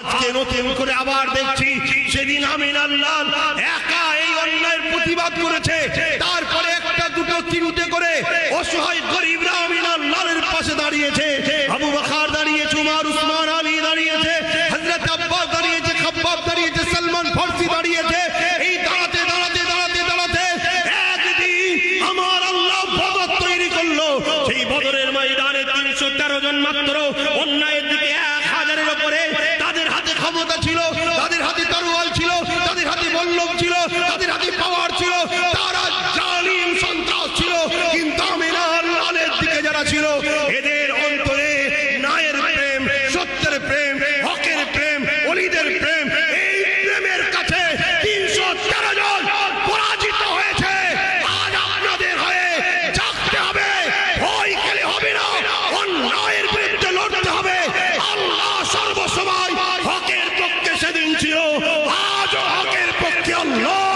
আজকে নতুন করে আবার দেখছি সেদিন আমিন আল্লাহ একা এই অন্যায়ের প্রতিবাদ করেছে, তারপরে একটা দুটো তিনটে করে অসহায় গরিবরা আমিন আল্লাহর পাশে দাঁড়িয়েছে। আবু বকর দাঁড়িয়েছে, উমর, উসমান, আলী দাঁড়িয়েছে, হযরত আব্বাস দাঁড়িয়েছে, খাব্বাব দাঁড়িয়েছে, সালমান ফারসি দাঁড়িয়েছে। এই দাঁড়াতে দাঁড়াতে দাঁড়াতে দাঁড়াতে একদিন আমার আল্লাহ বদর তৈরি করলো। সেই বদরের ময়দানে 313 জন মাত্র অন্যায়ের দিকে 1000-এর উপরে তাদের হাতে ক্ষমতা ছিল, তাদের হাতে তরোয়াল ছিল, তাদের হাতে বল্লম ছিল, তাদের হাতে পাওয়ার ছিল, তারা জালিম সন্ত্রাস ছিল। কিন্তু আমিন আল্লাহর দিকে যারা ছিল এদের অন্তরে ন্যায়ের প্রেম, সত্যের প্রেম, হকের প্রেম, ওলিদের প্রেম, এই প্রেমের কাছে 313 জন পরাজিত হয়েছে। আজ আপনাদের হয়ে জাগতে হবে, ভয় খেলে হবে না, অন্যায়ের বিরুদ্ধে লড়তে হবে। আল্লাহ সর্বসময় হকের পক্ষে সেদিন ছিল, আজও হকের পক্ষে আল্লাহ।